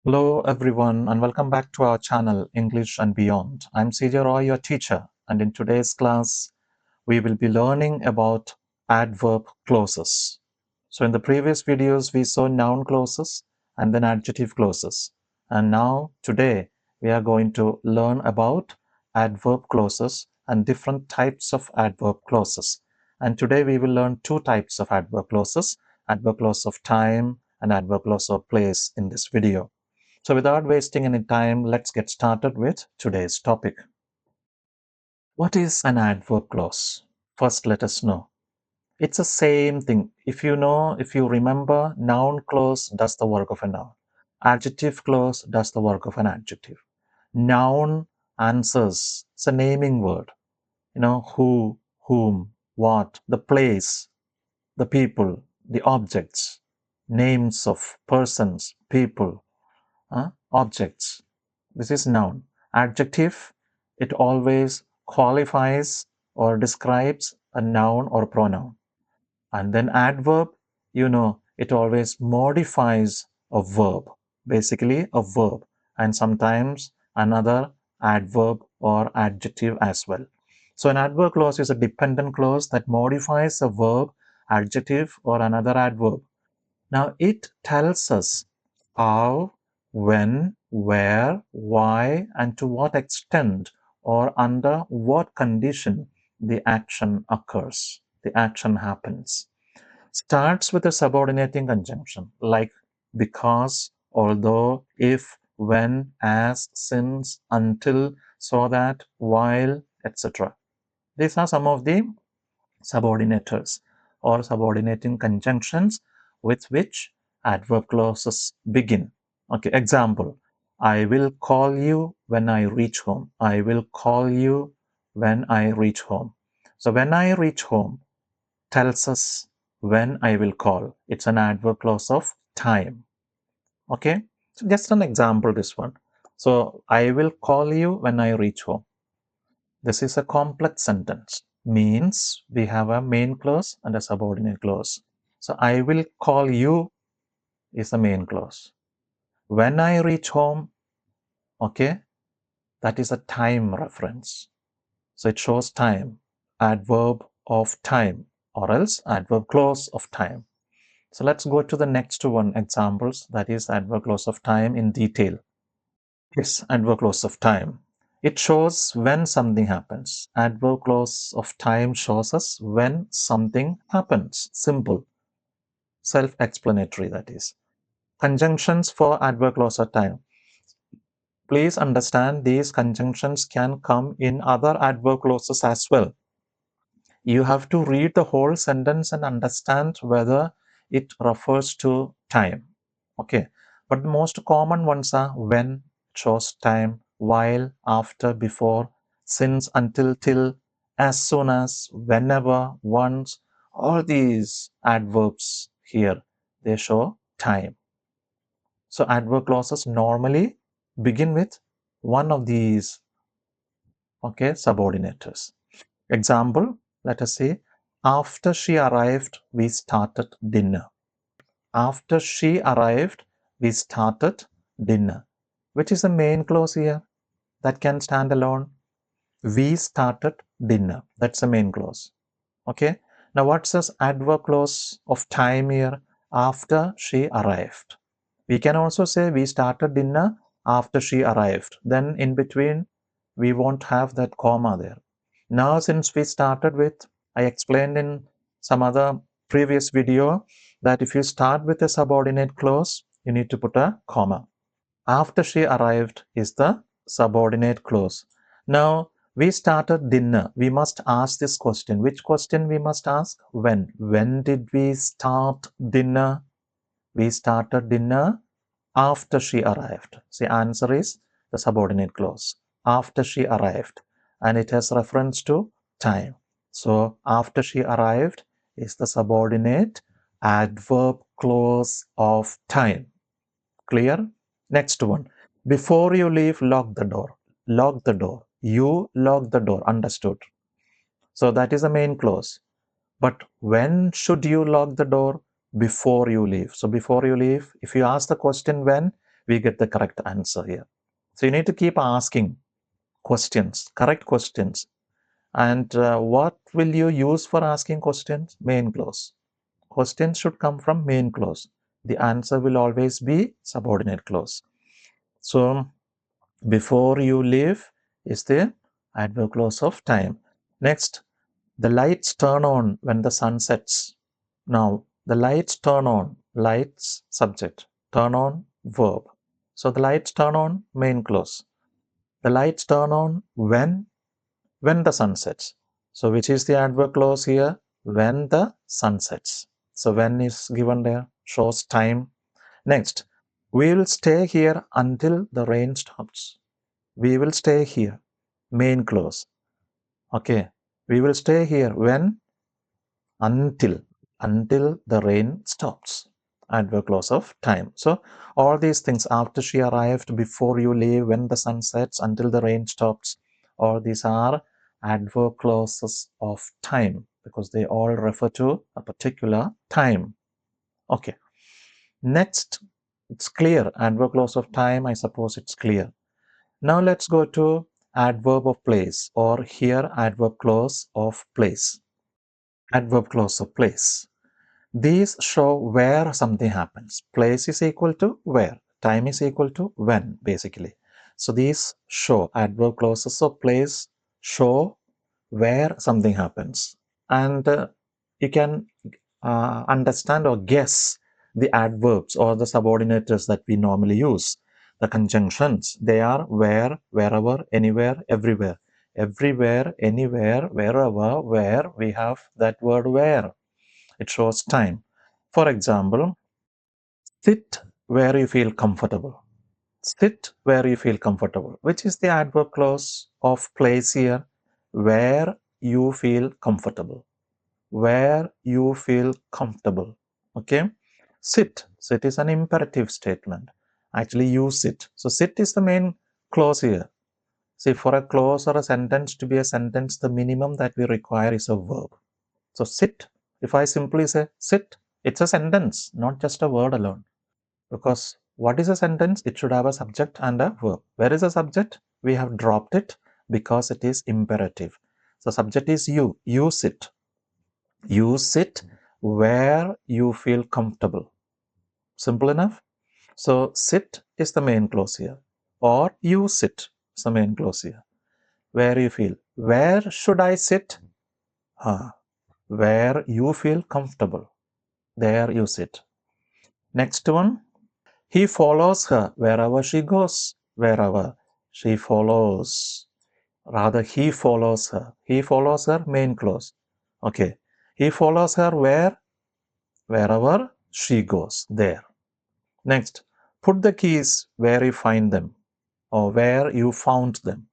Hello everyone and welcome back to our channel English and Beyond. I'm CJ Roy, your teacher, and in today's class we will be learning about adverb clauses. So in the previous videos we saw noun clauses and then adjective clauses, and now today we are going to learn about adverb clauses and different types of adverb clauses. And today we will learn two types of adverb clauses, adverb clause of time and adverb clause of place in this video. So without wasting any time, let's get started with today's topic. What is an adverb clause? First, let us know. It's the same thing. If you remember, noun clause does the work of a noun. Adjective clause does the work of an adjective. Noun answers. It's a naming word. Who, whom, what, the place, the people, the objects, names of persons, people, objects. This is noun. Adjective, it always qualifies or describes a noun or pronoun. And then adverb, it always modifies a verb, basically a verb, and sometimes another adverb or adjective as well. So an adverb clause is a dependent clause that modifies a verb, adjective, or another adverb. Now it tells us how, when, where, why, and to what extent or under what condition the action occurs, the action happens. Starts with a subordinating conjunction like because, although, if, when, as, since, until, so that, while, etc. These are some of the subordinators or subordinating conjunctions with which adverb clauses begin. Okay, example, I will call you when I reach home. I will call you when I reach home. So when I reach home tells us when I will call. It's an adverb clause of time. Okay, so just an example, this one. So I will call you when I reach home. This is a complex sentence, means we have a main clause and a subordinate clause. So I will call you is the main clause. When I reach home, okay, that is a time reference. So it shows time, adverb of time, or else adverb clause of time. So let's go to the next one examples, that is adverb clause of time in detail. Yes, adverb clause of time. It shows when something happens. Adverb clause of time shows us when something happens. Simple. Self-explanatory, that is. Conjunctions for adverb clause of time. Please understand these conjunctions can come in other adverb clauses as well. You have to read the whole sentence and understand whether it refers to time. Okay, but the most common ones are when, shows time, while, after, before, since, until, till, as soon as, whenever, once. All these adverbs here, they show time. So adverb clauses normally begin with one of these, okay, subordinators. Example, let us say, after she arrived, we started dinner. After she arrived, we started dinner. Which is the main clause here that can stand alone? We started dinner. That's the main clause. Okay. Now, what's this adverb clause of time here? After she arrived. We can also say we started dinner after she arrived. Then in between, we won't have that comma there. Now, since we started with, I explained in some other previous video that if you start with a subordinate clause, you need to put a comma. After she arrived is the subordinate clause. Now, we started dinner. We must ask this question. Which question we must ask? When? When did we start dinner? We started dinner after she arrived. The answer is the subordinate clause. After she arrived. And it has reference to time. So, after she arrived is the subordinate adverb clause of time. Clear? Next one. Before you leave, lock the door. Lock the door. You lock the door. Understood. So that is the main clause. But when should you lock the door? Before you leave. So before you leave, if you ask the question when, we get the correct answer here. So you need to keep asking questions, correct questions. And what will you use for asking questions? Main clause. Questions should come from main clause. The answer will always be subordinate clause. So before you leave is the adverb clause of time. Next, the lights turn on when the sun sets. Now, the lights turn on, lights subject, turn on verb. So the lights turn on, main clause. The lights turn on when the sun sets. So which is the adverb clause here? When the sun sets. So when is given there, shows time. Next, we will stay here until the rain stops. We will stay here, main clause. Okay, we will stay here when? Until the rain stops, adverb clause of time. So all these things, after she arrived, before you leave, when the sun sets, until the rain stops, all these are adverb clauses of time because they all refer to a particular time. Okay, next, it's clear. Adverb clause of time, I suppose it's clear. Now let's go to adverb of place, or here adverb clause of place. Adverb clause of place. These show where something happens. Place is equal to where. Time is equal to when, basically. So these show, adverb clauses of place show where something happens. And you can understand or guess the adverbs or the subordinators that we normally use. The conjunctions, they are where, wherever, anywhere, everywhere. Everywhere, anywhere, wherever, where, we have that word where. It shows time. For example, sit where you feel comfortable. Sit where you feel comfortable, which is the adverb clause of place here, where you feel comfortable. Where you feel comfortable. Okay? Sit. Sit is an imperative statement. Actually, you sit. So, sit is the main clause here. See, for a clause or a sentence to be a sentence, the minimum that we require is a verb. So sit, if I simply say sit, it's a sentence, not just a word alone. Because what is a sentence? It should have a subject and a verb. Where is the subject? We have dropped it because it is imperative. So subject is you. You sit. You sit where you feel comfortable. Simple enough. So sit is the main clause here. Or you sit is the main clause here. Where you feel. Where should I sit? Where you feel comfortable. There you sit. Next one. He follows her wherever she goes. Wherever she follows. Rather, he follows her. He follows her, main clause. Okay. He follows her where? Wherever she goes. There. Next. Put the keys where you find them or where you found them.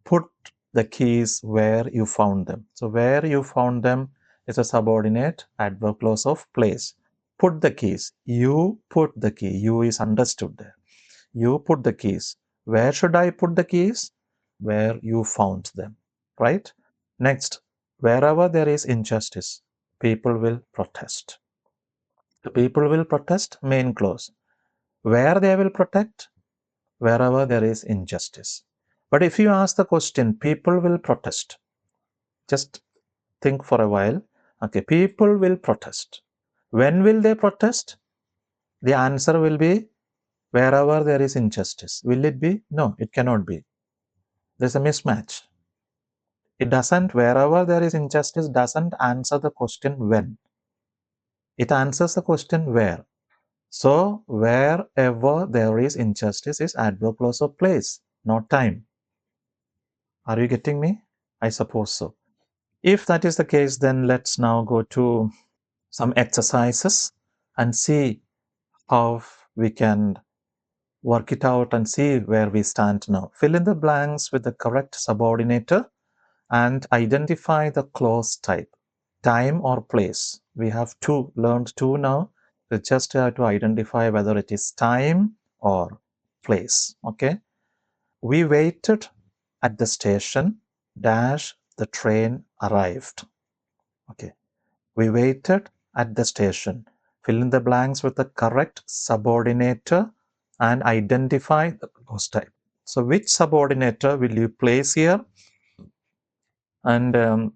Put the keys where you found them. So where you found them is a subordinate adverb clause of place. Put the keys. You put the key. You is understood there. You put the keys. Where should I put the keys? Where you found them. Right? Next, wherever there is injustice, people will protest. The people will protest, main clause. Where they will protect? Wherever there is injustice. But if you ask the question, people will protest. Just think for a while. Okay, people will protest. When will they protest? The answer will be wherever there is injustice. Will it be? No, it cannot be. There's a mismatch. It doesn't, wherever there is injustice doesn't answer the question when. It answers the question where. So, wherever there is injustice is adverb clause of place, not time. Are you getting me? I suppose so. If that is the case, then let's now go to some exercises and see how we can work it out and see where we stand now. Fill in the blanks with the correct subordinator and identify the clause type, time or place. We have learned two now. We just have to identify whether it is time or place. Okay. We waited at the station, dash, the train arrived. Okay. We waited at the station. Fill in the blanks with the correct subordinator and identify the clause type. So which subordinator will you place here? And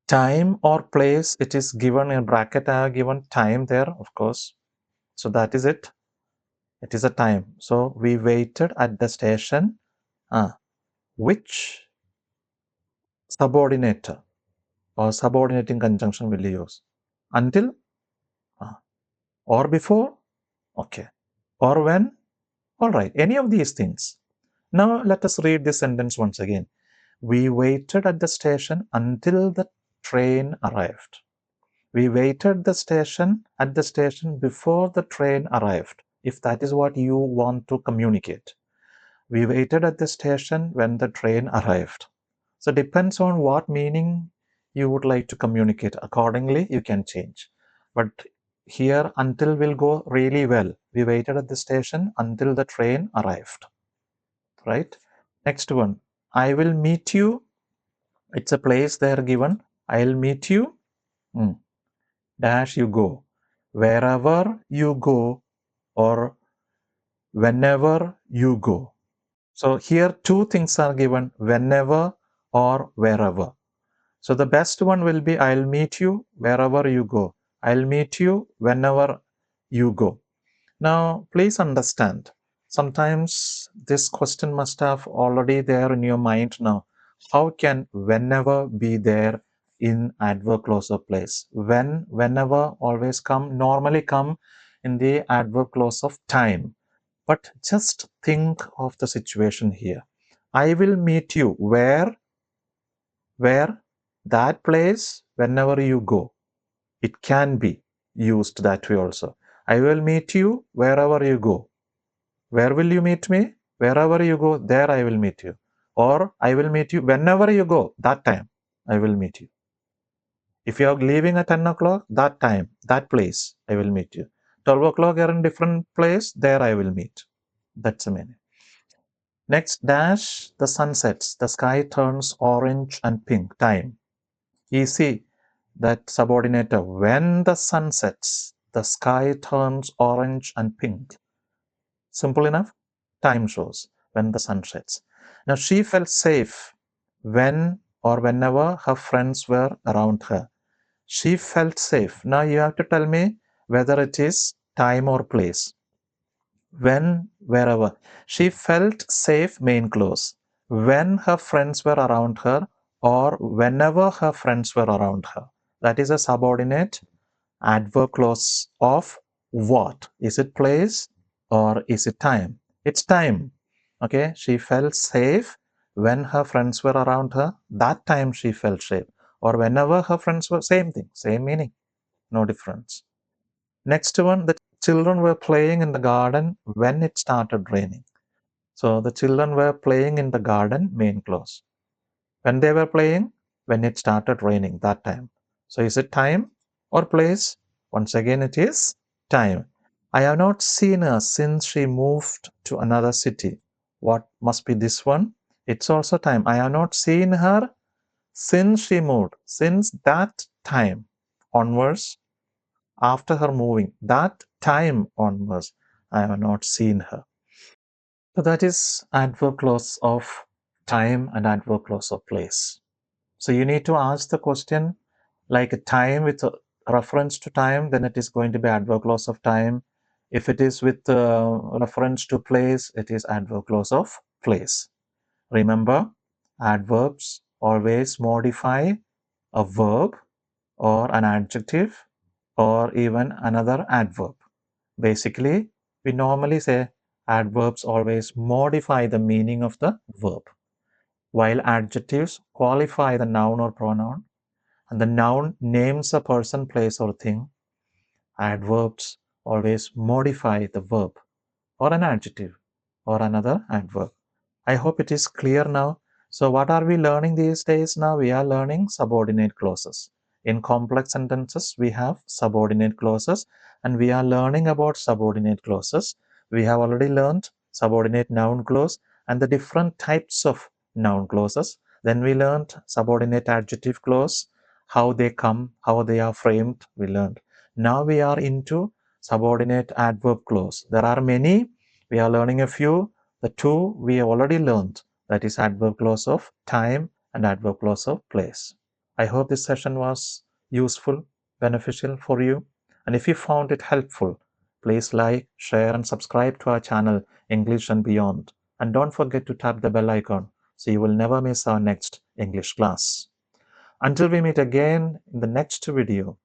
time or place, it is given in bracket. I have given time there, of course. So that is it. It is a time. So we waited at the station. Which subordinator or subordinating conjunction will you use? Until or before? Okay. Or when? All right. Any of these things. Now let us read this sentence once again. We waited at the station until the train arrived. We waited at the station before the train arrived, if that is what you want to communicate. We waited at the station when the train arrived. So depends on what meaning you would like to communicate. Accordingly, you can change. But here, until will go really well. We waited at the station until the train arrived. Right? Next one. I will meet you. It's a place there given. I'll meet you. Dash you go. Wherever you go or whenever you go. So here two things are given, whenever or wherever. So the best one will be I'll meet you wherever you go. I'll meet you whenever you go. Now, please understand, sometimes this question must have already there in your mind now. How can whenever be there in adverb clause of place? Whenever always normally come in the adverb clause of time. But just think of the situation here. I will meet you where that place whenever you go. It can be used that way also. I will meet you wherever you go. Where will you meet me? Wherever you go, there I will meet you. Or I will meet you whenever you go, that time I will meet you. If you are leaving at 10 o'clock, that time, that place, I will meet you. 12 o'clock, you're in different place, there I will meet. That's the meaning. Next, dash, the sun sets. The sky turns orange and pink. Time. You see that subordinator. When the sun sets, the sky turns orange and pink. Simple enough. Time shows when the sun sets. Now, she felt safe when or whenever her friends were around her. She felt safe. Now, you have to tell me whether it is time or place. When, wherever. She felt safe, main clause. When her friends were around her or whenever her friends were around her. That is a subordinate adverb clause of what? Is it place or is it time? It's time. Okay, she felt safe when her friends were around her. That time she felt safe. Or whenever her friends were, same thing, same meaning, no difference. Next one, the children were playing in the garden when it started raining. So the children were playing in the garden, main clause. When they were playing, when it started raining, that time. So is it time or place? Once again, it is time. I have not seen her since she moved to another city. What must be this one? It's also time. I have not seen her since she moved. Since that time onwards, after her moving, that time onwards, I have not seen her. So that is adverb clause of time and adverb clause of place. So you need to ask the question like a time with a reference to time, then it is going to be adverb clause of time. If it is with reference to place, it is adverb clause of place. Remember, adverbs always modify a verb or an adjective or even another adverb. Basically, we normally say adverbs always modify the meaning of the verb, while adjectives qualify the noun or pronoun, and the noun names a person, place, or thing. Adverbs always modify the verb or an adjective or another adverb. I hope it is clear now. So what are we learning these days now? We are learning subordinate clauses. In complex sentences, we have subordinate clauses, and we are learning about subordinate clauses. We have already learned subordinate noun clause and the different types of noun clauses. Then we learned subordinate adjective clause, how they come, how they are framed, we learned. Now we are into subordinate adverb clause. There are many We are learning a few. The two we have already learned, that is adverb clause of time and adverb clause of place. I hope this session was useful, beneficial for you. And if you found it helpful, please like, share, and subscribe to our channel, English and Beyond. And don't forget to tap the bell icon so you will never miss our next English class. Until we meet again in the next video,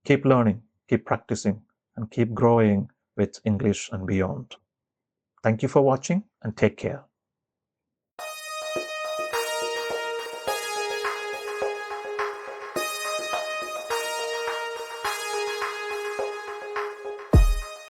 keep learning, keep practicing, and keep growing with English and Beyond. Thank you for watching and take care.